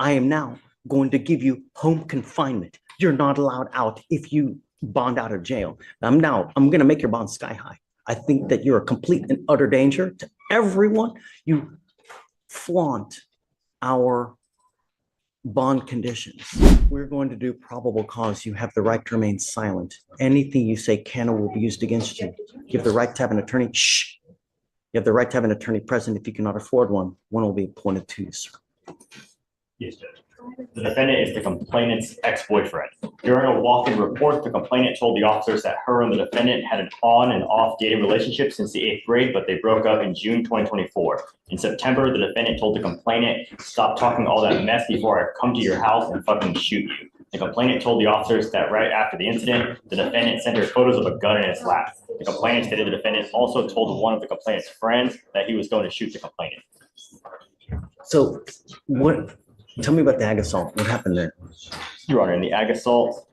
I am now going to give you home confinement. You're not allowed out if you bond out of jail. I'm going to make your bond sky high. I think that you're a complete and utter danger to everyone. You flaunt our bond conditions. We're going to do probable cause. You have the right to remain silent. Anything you say can or will be used against you. You have the right to have an attorney. Shh. You have the right to have an attorney present. If you cannot afford one, one will be appointed to you, sir. Yes, Judge. The defendant is the complainant's ex-boyfriend. During a walk-in report, the complainant told the officers that her and the defendant had an on and off dating relationship since the 8th grade, but they broke up in June 2024. In September, the defendant told the complainant, "Stop talking all that mess before I come to your house and fucking shoot you." The complainant told the officers that right after the incident, the defendant sent her photos of a gun in his lap. The complainant stated the defendant also told one of the complainant's friends that he was going to shoot the complainant. So tell me about the ag assault. What happened there? Your Honor, in the ag assault,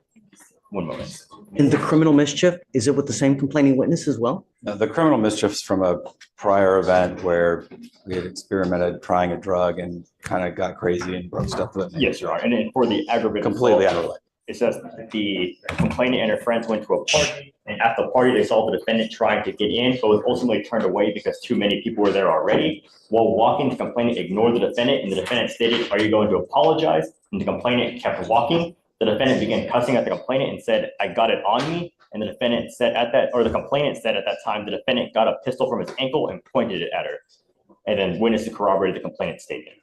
one moment. In the criminal mischief, is it with the same complaining witness as well? The criminal mischief's from a prior event where we had experimented trying a drug and kind of got crazy and broke stuff with it. Yes, Your Honor. And then for the aggravated Completely assault, unrelated. it says the complainant and her friends went to a party, and at the party they saw the defendant trying to get in, but was ultimately turned away because too many people were there already. While walking, the complainant ignored the defendant, and the defendant stated, "Are you going to apologize?" And the complainant kept walking. The defendant began cussing at the complainant and said, "I got it on me." And the defendant said the complainant said at that time, the defendant got a pistol from his ankle and pointed it at her. And then witnesses corroborated the complainant's statement.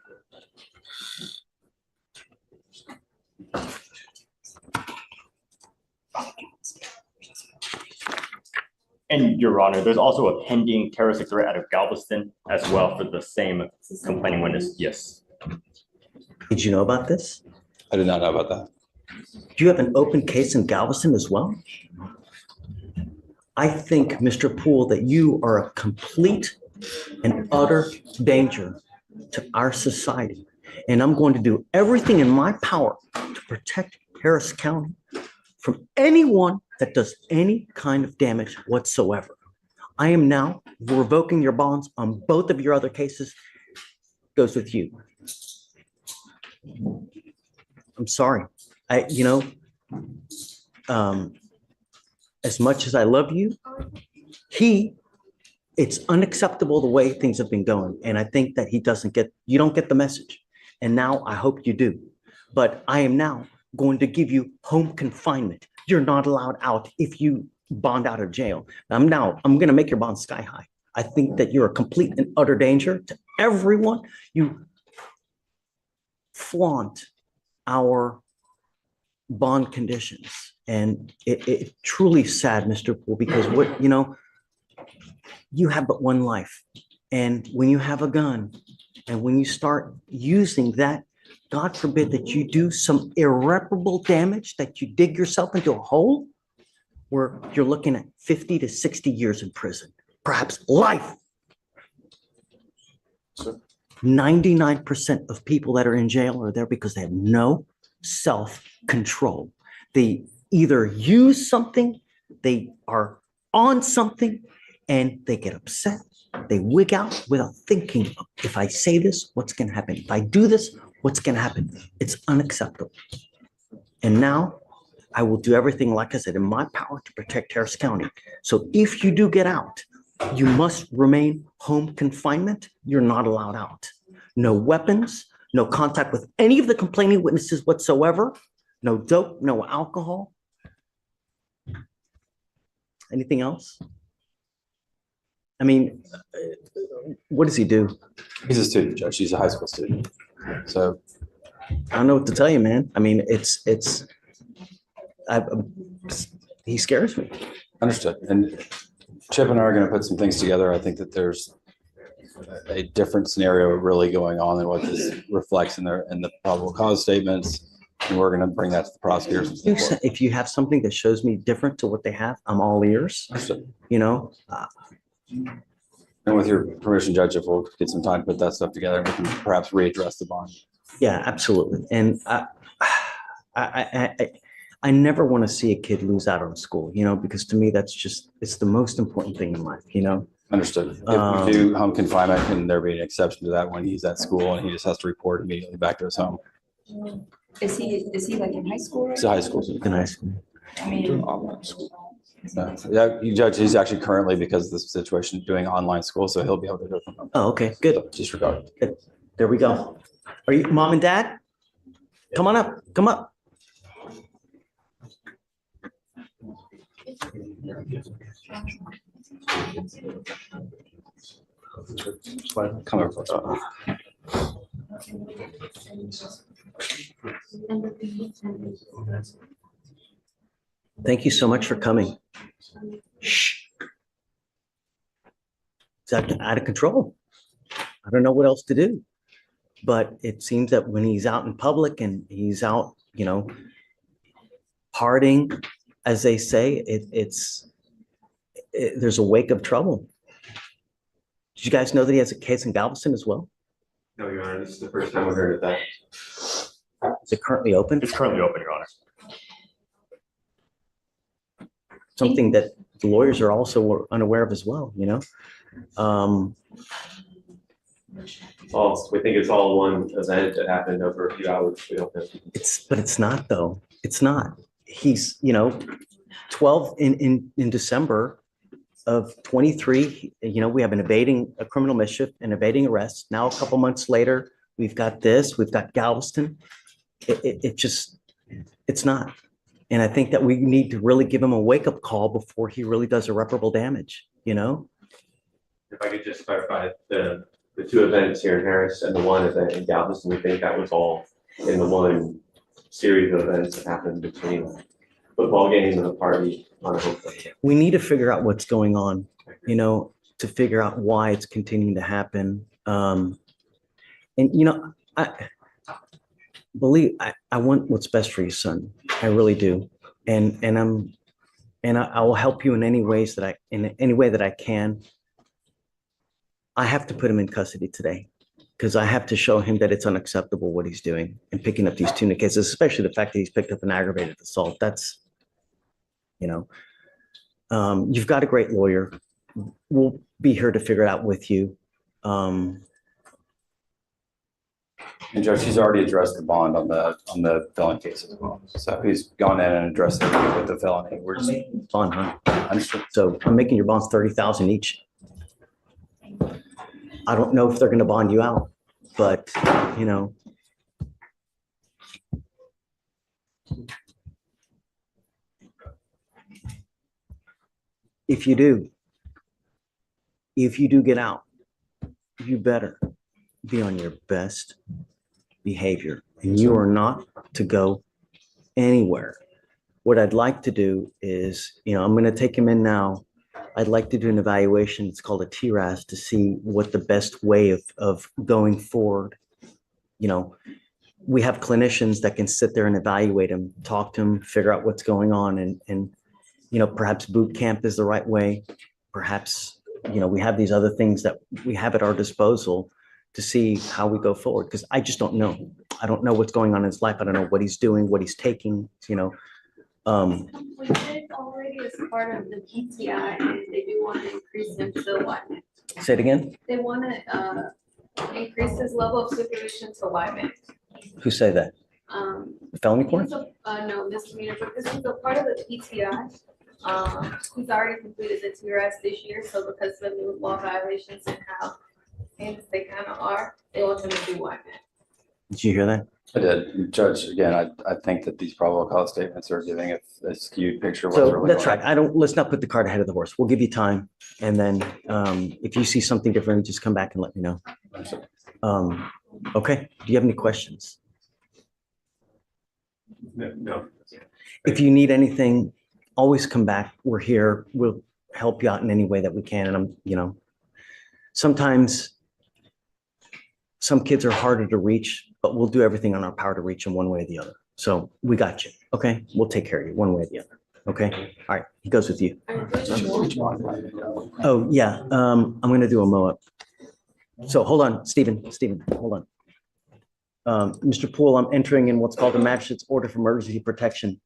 And Your Honor, there's also a pending terroristic threat out of Galveston as well for the same complaining witness. Yes. Did you know about this? I did not know about that. Do you have an open case in Galveston as well? I think, Mr. Poole, that you are a complete and utter danger to our society. And I'm going to do everything in my power to protect Harris County from anyone that does any kind of damage whatsoever. I am now revoking your bonds on both of your other cases. Goes with you. I'm sorry. As much as I love you, it's unacceptable the way things have been going. And I think that you don't get the message. And now I hope you do. But I am now going to give you home confinement. You're not allowed out if you bond out of jail. I'm going to make your bond sky high. I think that you're a complete and utter danger to everyone. You flaunt our bond conditions. And it truly sad, Mr. Poole, because you have but one life. And when you have a gun and when you start using that, God forbid that you do some irreparable damage, that you dig yourself into a hole where you're looking at 50 to 60 years in prison, perhaps life. 99% of people that are in jail are there because they have no self-control. They either use something, they are on something, and they get upset. They wig out without thinking, if I say this, what's going to happen? If I do this, what's going to happen? It's unacceptable. And now I will do everything, like I said, in my power to protect Harris County. So if you do get out, you must remain home confinement. You're not allowed out. No weapons, no contact with any of the complaining witnesses whatsoever. No dope, no alcohol. Anything else? I mean, what does he do? He's a student, Judge. He's a high school student. So I don't know what to tell you, man. I mean, he scares me. understood. And Chip and I are going to put some things together. I think that there's a different scenario really going on than what this reflects in the probable cause statements. And we're going to bring that to the prosecutors. If you have something that shows me different to what they have, I'm all ears. Understood. And with your permission, Judge, if we'll get some time to put that stuff together, we can perhaps readdress the bond. Yeah, absolutely. And I never want to see a kid lose out on school, because to me, it's the most important thing in life, Understood. If we do home confinement, can there be an exception to that when he's at school and he just has to report immediately back to his home? Is he like in high school? He's a high school student. In high school. I mean, Yeah, Judge, he's actually currently, because of this situation, doing online school, so he'll be able to do it from home. Oh, okay, good. So disregard. There we go. Are you mom and dad? Come on up, come up. Come over. Thank you so much for coming. Shh. It's out of control. I don't know what else to do. But it seems that when he's out in public and he's out, partying, as they say, there's a wake of trouble. Did you guys know that he has a case in Galveston as well? No, Your Honor, this is the first time I've heard of that. Is it currently open? It's currently open, Your Honor. Something that the lawyers are also unaware of as well, Well, we think it's all one event that happened over a few hours. We don't know. But it's not though. It's not. He's, 12 in December of 23, we have a criminal mischief, an evading arrest. Now, a couple months later, we've got Galveston. It's not. And I think that we need to really give him a wake-up call before he really does irreparable damage, If I could just clarify the two events here in Harris and the one event in Galveston, we think that was all in the one series of events that happened between a football game and a party on a hotel. We need to figure out what's going on, to figure out why it's continuing to happen. I want what's best for your son. I really do. And I will help you in any way that I can. I have to put him in custody today because I have to show him that it's unacceptable what he's doing and picking up these tuna cases, especially the fact that he's picked up an aggravated assault. That's, you've got a great lawyer. We'll be here to figure it out with you. And Judge, he's already addressed the bond on the felony case as well. So he's gone in and addressed it with the felony. We're just, Bond, huh? understood. So I'm making your bonds 30,000 each. I don't know if they're going to bond you out, but if you do get out, you better be on your best behavior, and you are not to go anywhere. What I'd like to do is, I'm going to take him in now. I'd like to do an evaluation. It's called a TRAS to see what the best way of going forward. We have clinicians that can sit there and evaluate him, talk to him, figure out what's going on, and perhaps boot camp is the right way. Perhaps, we have these other things that we have at our disposal to see how we go forward. Because I just don't know. I don't know what's going on in his life. I don't know what he's doing, what he's taking, We did already as part of the PTI, and they do want to increase him to what? Say it again. They want to increase his level of supervision to live. Who say that? Felony court? No, misdemeanor, but this is a part of the PTI. He's already completed the TRS this year, so because of the new law violations and how famous they kind of are, they want him to do what? Did you hear that? I did. Judge, again, I think that these probable cause statements are giving a skewed picture of what's So really that's going right. Let's not put the cart ahead of the horse. We'll give you time. And then if you see something different, just come back and let me know. Okay. Do you have any questions? No. If you need anything, always come back. We're here. We'll help you out in any way that we can. And sometimes some kids are harder to reach, but we'll do everything on our power to reach them one way or the other. So we got you. Okay. We'll take care of you one way or the other. Okay. All right. He goes with you. Oh, yeah. I'm going to do a mow-up. So hold on, Stephen, hold on. Mr. Poole, I'm entering in what's called a magistrate's order for emergency protection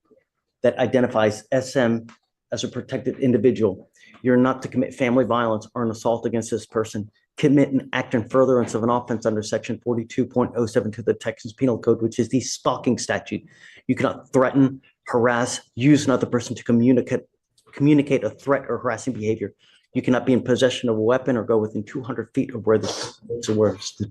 that identifies SM as a protected individual. You're not to commit family violence or an assault against this person. commit an act in furtherance of an offense under section 42.072 of the Texas Penal Code, which is the stalking statute. You cannot threaten, harass, use another person to communicate a threat or harassing behavior. You cannot be in possession of a weapon or go within 200 feet of where this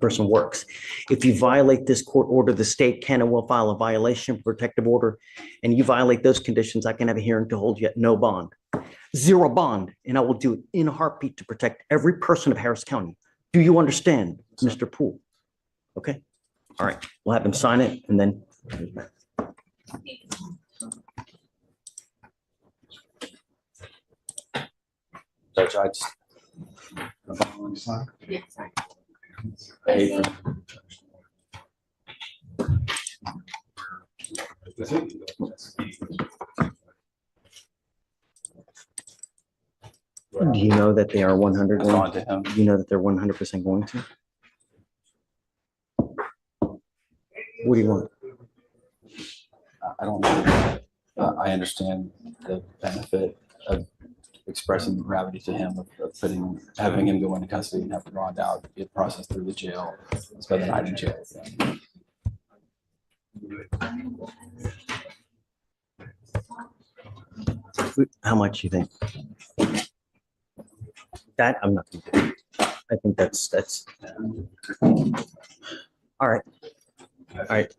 person works. If you violate this court order, the state can and will file a violation protective order, and you violate those conditions, I can have a hearing to hold you at no bond. Zero bond, and I will do it in a heartbeat to protect every person of Harris County. Do you understand, Mr. Poole? Okay, all right, we'll have him sign it, and then. Judge, I just. I hate for- Do you know that they are 100? It's on to him. Do you know that they're 100% going to? What do you want? I don't know. I understand the benefit of expressing gravity to him, of having him go into custody and have to bond out, get processed through the jail, spend the night in jail. How much you think? That I'm not gonna do. I think that's all right. All right.